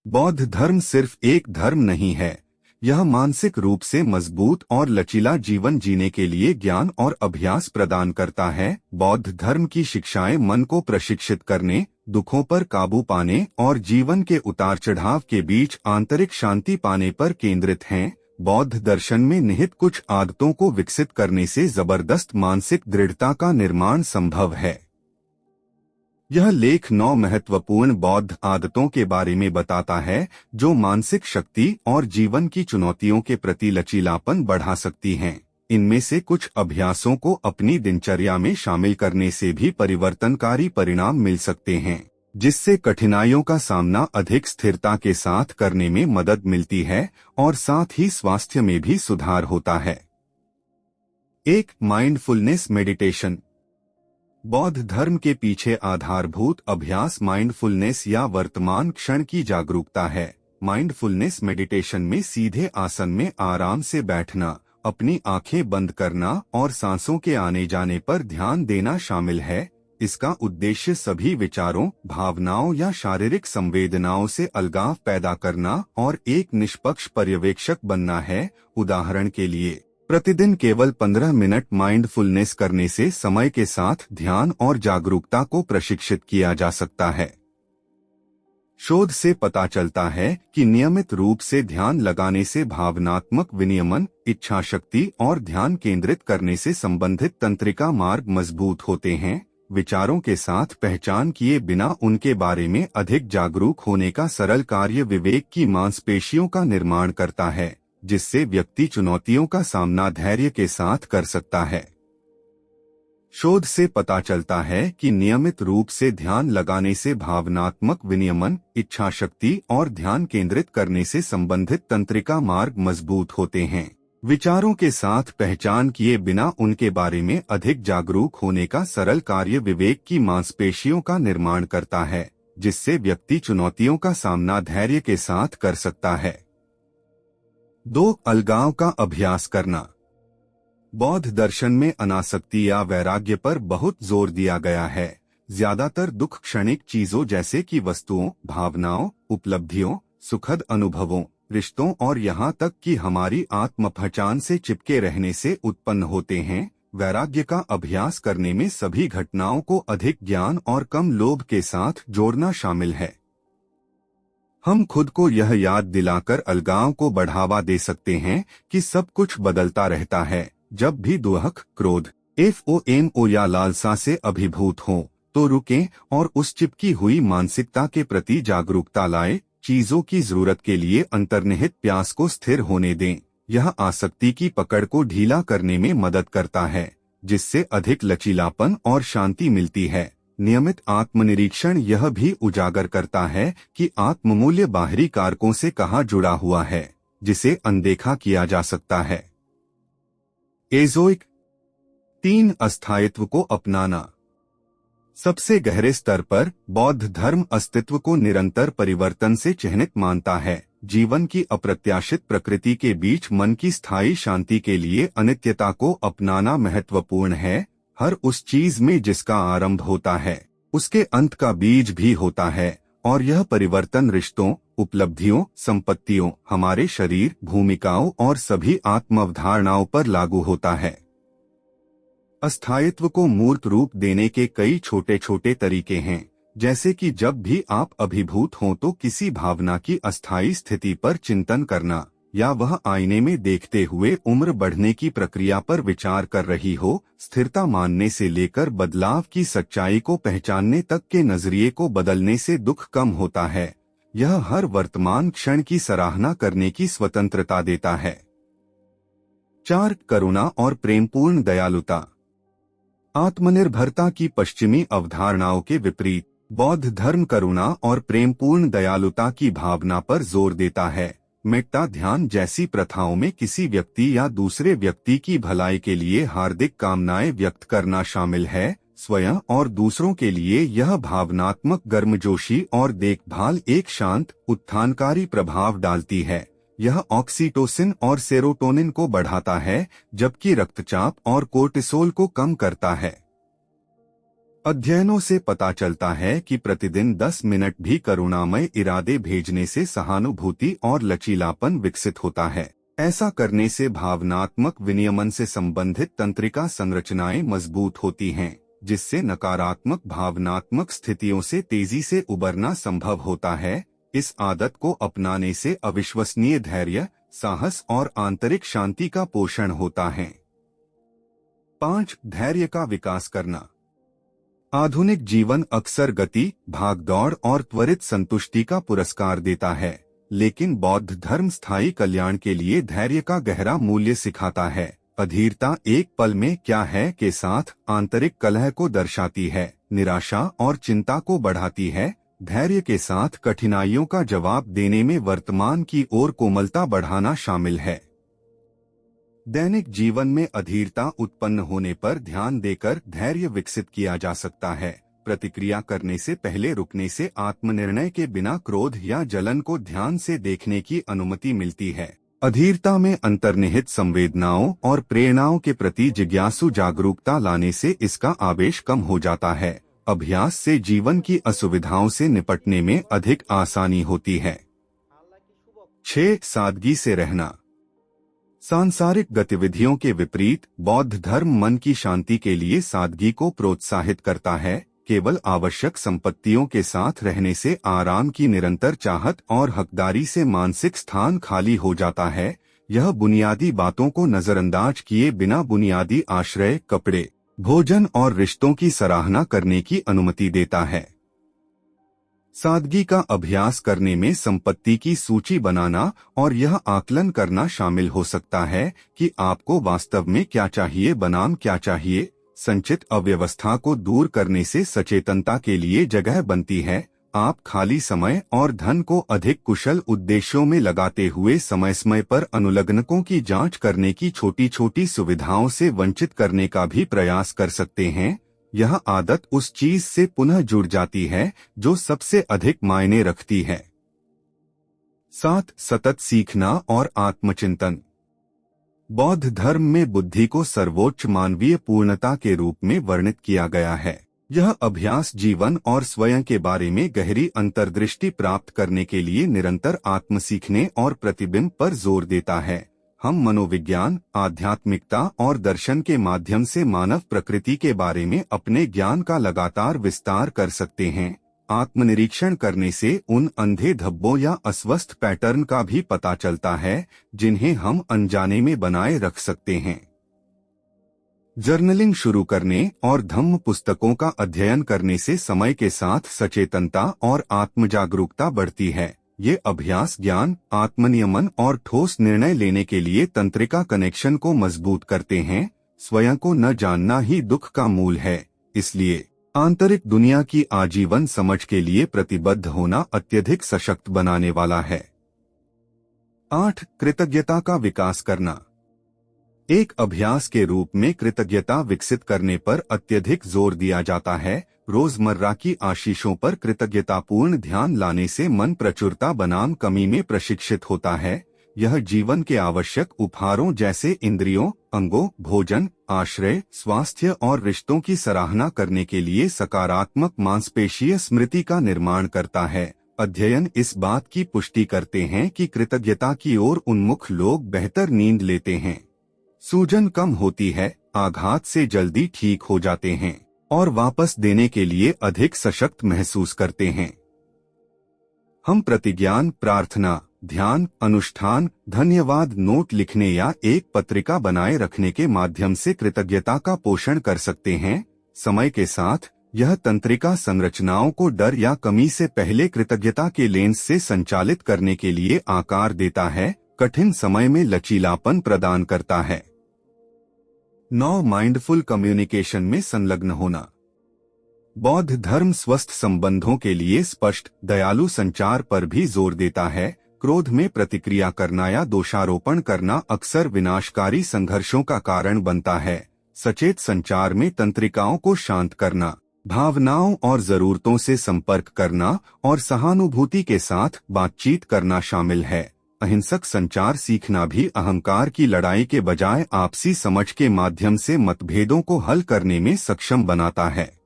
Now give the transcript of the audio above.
बौद्ध धर्म सिर्फ एक धर्म नहीं है, यह मानसिक रूप से मजबूत और लचीला जीवन जीने के लिए ज्ञान और अभ्यास प्रदान करता है। बौद्ध धर्म की शिक्षाएं मन को प्रशिक्षित करने, दुखों पर काबू पाने और जीवन के उतार चढ़ाव के बीच आंतरिक शांति पाने पर केंद्रित हैं। बौद्ध दर्शन में निहित कुछ आदतों को विकसित करने से जबरदस्त मानसिक दृढ़ता का निर्माण संभव है। यह लेख 9 महत्वपूर्ण बौद्ध आदतों के बारे में बताता है जो मानसिक शक्ति और जीवन की चुनौतियों के प्रति लचीलापन बढ़ा सकती हैं। इनमें से कुछ अभ्यासों को अपनी दिनचर्या में शामिल करने से भी परिवर्तनकारी परिणाम मिल सकते हैं, जिससे कठिनाइयों का सामना अधिक स्थिरता के साथ करने में मदद मिलती है और साथ ही स्वास्थ्य में भी सुधार होता है। 1. Mindfulness meditation. बौद्ध धर्म के पीछे आधारभूत अभ्यास माइंडफुलनेस या वर्तमान क्षण की जागरूकता है। माइंडफुलनेस मेडिटेशन में सीधे आसन में आराम से बैठना, अपनी आंखें बंद करना और सांसों के आने जाने पर ध्यान देना शामिल है। इसका उद्देश्य सभी विचारों, भावनाओं या शारीरिक संवेदनाओं से अलगाव पैदा करना और एक निष्पक्ष पर्यवेक्षक बनना है। उदाहरण के लिए, प्रतिदिन केवल 15 मिनट माइंडफुलनेस करने से समय के साथ ध्यान और जागरूकता को प्रशिक्षित किया जा सकता है। शोध से पता चलता है कि नियमित रूप से ध्यान लगाने से भावनात्मक विनियमन, इच्छा शक्ति और ध्यान केंद्रित करने से संबंधित तंत्रिका मार्ग मजबूत होते हैं। विचारों के साथ पहचान किए बिना उनके बारे में अधिक जागरूक होने का सरल कार्य विवेक की मांसपेशियों का निर्माण करता है, जिससे व्यक्ति चुनौतियों का सामना धैर्य के साथ कर सकता है। शोध से पता चलता है कि नियमित रूप से ध्यान लगाने से भावनात्मक विनियमन, इच्छा शक्ति और ध्यान केंद्रित करने से संबंधित तंत्रिका मार्ग मजबूत होते हैं। विचारों के साथ पहचान किए बिना उनके बारे में अधिक जागरूक होने का सरल कार्य विवेक की मांसपेशियों का निर्माण करता है, जिससे व्यक्ति चुनौतियों का सामना धैर्य के साथ कर सकता है। 2. अलगाव का अभ्यास करना। बौद्ध दर्शन में अनासक्ति या वैराग्य पर बहुत जोर दिया गया है। ज्यादातर दुख क्षणिक चीजों जैसे कि वस्तुओं, भावनाओं, उपलब्धियों, सुखद अनुभवों, रिश्तों और यहाँ तक कि हमारी आत्मपहचान से चिपके रहने से उत्पन्न होते हैं। वैराग्य का अभ्यास करने में सभी घटनाओं को अधिक ज्ञान और कम लोभ के साथ जोड़ना शामिल है। हम खुद को यह याद दिलाकर अलगाव को बढ़ावा दे सकते हैं कि सब कुछ बदलता रहता है। जब भी दुख, क्रोध, FOMO या लालसा से अभिभूत हों, तो रुकें और उस चिपकी हुई मानसिकता के प्रति जागरूकता लाएं। चीजों की जरूरत के लिए अंतर्निहित प्यास को स्थिर होने दें। यह आसक्ति की पकड़ को ढीला करने में मदद करता है, जिससे अधिक लचीलापन और शांति मिलती है। नियमित आत्मनिरीक्षण यह भी उजागर करता है कि आत्ममूल्य बाहरी कारकों से कहाँ जुड़ा हुआ है, जिसे अनदेखा किया जा सकता है। एजोइक 3. अस्थायित्व को अपनाना। सबसे गहरे स्तर पर बौद्ध धर्म अस्तित्व को निरंतर परिवर्तन से चिह्नित मानता है। जीवन की अप्रत्याशित प्रकृति के बीच मन की स्थायी शांति के लिए अनित्यता को अपनाना महत्वपूर्ण है। हर उस चीज में जिसका आरंभ होता है, उसके अंत का बीज भी होता है, और यह परिवर्तन रिश्तों, उपलब्धियों, संपत्तियों, हमारे शरीर, भूमिकाओं और सभी आत्म-अवधारणाओं पर लागू होता है। अस्थायित्व को मूर्त रूप देने के कई छोटे छोटे तरीके हैं, जैसे कि जब भी आप अभिभूत हों तो किसी भावना की अस्थायी स्थिति पर चिंतन करना, या वह आईने में देखते हुए उम्र बढ़ने की प्रक्रिया पर विचार कर रही हो। स्थिरता मानने से लेकर बदलाव की सच्चाई को पहचानने तक के नजरिए को बदलने से दुख कम होता है। यह हर वर्तमान क्षण की सराहना करने की स्वतंत्रता देता है। 4. करुणा और प्रेमपूर्ण दयालुता। आत्मनिर्भरता की पश्चिमी अवधारणाओं के विपरीत बौद्ध धर्म करुणा और प्रेमपूर्ण दयालुता की भावना पर जोर देता है। मेट्टा ध्यान जैसी प्रथाओं में किसी व्यक्ति या दूसरे व्यक्ति की भलाई के लिए हार्दिक कामनाएं व्यक्त करना शामिल है। स्वयं और दूसरों के लिए यह भावनात्मक गर्मजोशी और देखभाल एक शांत, उत्थानकारी प्रभाव डालती है। यह ऑक्सीटोसिन और सेरोटोनिन को बढ़ाता है, जबकि रक्तचाप और कोर्टिसोल को कम करता है। अध्ययनों से पता चलता है कि प्रतिदिन 10 मिनट भी करुणामय इरादे भेजने से सहानुभूति और लचीलापन विकसित होता है। ऐसा करने से भावनात्मक विनियमन से संबंधित तंत्रिका संरचनाएं मजबूत होती हैं, जिससे नकारात्मक भावनात्मक स्थितियों से तेजी से उबरना संभव होता है। इस आदत को अपनाने से अविश्वसनीय धैर्य, साहस और आंतरिक शांति का पोषण होता है। 5. धैर्य का विकास करना। आधुनिक जीवन अक्सर गति, भागदौड़ और त्वरित संतुष्टि का पुरस्कार देता है, लेकिन बौद्ध धर्म स्थायी कल्याण के लिए धैर्य का गहरा मूल्य सिखाता है। अधीरता एक पल में क्या है के साथ आंतरिक कलह को दर्शाती है, निराशा और चिंता को बढ़ाती है। धैर्य के साथ कठिनाइयों का जवाब देने में वर्तमान की ओर कोमलता बढ़ाना शामिल है। दैनिक जीवन में अधीरता उत्पन्न होने पर ध्यान देकर धैर्य विकसित किया जा सकता है। प्रतिक्रिया करने से पहले रुकने से आत्मनिर्णय के बिना क्रोध या जलन को ध्यान से देखने की अनुमति मिलती है। अधीरता में अंतर्निहित संवेदनाओं और प्रेरणाओं के प्रति जिज्ञासु जागरूकता लाने से इसका आवेश कम हो जाता है। अभ्यास से जीवन की असुविधाओं से निपटने में अधिक आसानी होती है। 6. सादगी से रहना। सांसारिक गतिविधियों के विपरीत बौद्ध धर्म मन की शांति के लिए सादगी को प्रोत्साहित करता है। केवल आवश्यक संपत्तियों के साथ रहने से आराम की निरंतर चाहत और हकदारी से मानसिक स्थान खाली हो जाता है। यह बुनियादी बातों को नजरअंदाज किए बिना बुनियादी आश्रय, कपड़े, भोजन और रिश्तों की सराहना करने की अनुमति देता है। सादगी का अभ्यास करने में संपत्ति की सूची बनाना और यह आकलन करना शामिल हो सकता है कि आपको वास्तव में क्या चाहिए बनाम क्या चाहिए। संचित अव्यवस्था को दूर करने से सचेतनता के लिए जगह बनती है। आप खाली समय और धन को अधिक कुशल उद्देश्यों में लगाते हुए समय समय पर अनुलग्नकों की जांच करने की छोटी छोटी सुविधाओं से वंचित करने का भी प्रयास कर सकते हैं। यह आदत उस चीज से पुनः जुड़ जाती है जो सबसे अधिक मायने रखती है। 7. सतत सीखना और आत्मचिंतन। बौद्ध धर्म में बुद्धि को सर्वोच्च मानवीय पूर्णता के रूप में वर्णित किया गया है। यह अभ्यास जीवन और स्वयं के बारे में गहरी अंतर्दृष्टि प्राप्त करने के लिए निरंतर आत्म सीखने और प्रतिबिंब पर जोर देता है। हम मनोविज्ञान, आध्यात्मिकता और दर्शन के माध्यम से मानव प्रकृति के बारे में अपने ज्ञान का लगातार विस्तार कर सकते हैं। आत्मनिरीक्षण करने से उन अंधे धब्बों या अस्वस्थ पैटर्न का भी पता चलता है जिन्हें हम अनजाने में बनाए रख सकते हैं। जर्नलिंग शुरू करने और धम्म पुस्तकों का अध्ययन करने से समय के साथ सचेतनता और आत्मजागरूकता बढ़ती है। ये अभ्यास ज्ञान, आत्मनियमन और ठोस निर्णय लेने के लिए तंत्रिका कनेक्शन को मजबूत करते हैं। स्वयं को न जानना ही दुख का मूल है, इसलिए आंतरिक दुनिया की आजीवन समझ के लिए प्रतिबद्ध होना अत्यधिक सशक्त बनाने वाला है। 8. कृतज्ञता का विकास करना। एक अभ्यास के रूप में कृतज्ञता विकसित करने पर अत्यधिक जोर दिया जाता है। रोजमर्रा की आशीषों पर कृतज्ञतापूर्ण ध्यान लाने से मन प्रचुरता बनाम कमी में प्रशिक्षित होता है। यह जीवन के आवश्यक उपहारों जैसे इंद्रियों, अंगों, भोजन, आश्रय, स्वास्थ्य और रिश्तों की सराहना करने के लिए सकारात्मक मांसपेशीय स्मृति का निर्माण करता है। अध्ययन इस बात की पुष्टि करते हैं कि कृतज्ञता की ओर उन्मुख लोग बेहतर नींद लेते हैं, सूजन कम होती है, आघात से जल्दी ठीक हो जाते हैं और वापस देने के लिए अधिक सशक्त महसूस करते हैं। हम प्रतिज्ञान, प्रार्थना, ध्यान, अनुष्ठान, धन्यवाद नोट लिखने या एक पत्रिका बनाए रखने के माध्यम से कृतज्ञता का पोषण कर सकते हैं। समय के साथ यह तंत्रिका संरचनाओं को डर या कमी से पहले कृतज्ञता के लेंस से संचालित करने के लिए आकार देता है, कठिन समय में लचीलापन प्रदान करता है। 9. माइंडफुल कम्युनिकेशन में संलग्न होना। बौद्ध धर्म स्वस्थ संबंधों के लिए स्पष्ट, दयालु संचार पर भी जोर देता है। क्रोध में प्रतिक्रिया करना या दोषारोपण करना अक्सर विनाशकारी संघर्षों का कारण बनता है। सचेत संचार में तंत्रिकाओं को शांत करना, भावनाओं और जरूरतों से संपर्क करना और सहानुभूति के साथ बातचीत करना शामिल है। अहिंसक संचार सीखना भी अहंकार की लड़ाई के बजाय आपसी समझ के माध्यम से मतभेदों को हल करने में सक्षम बनाता है।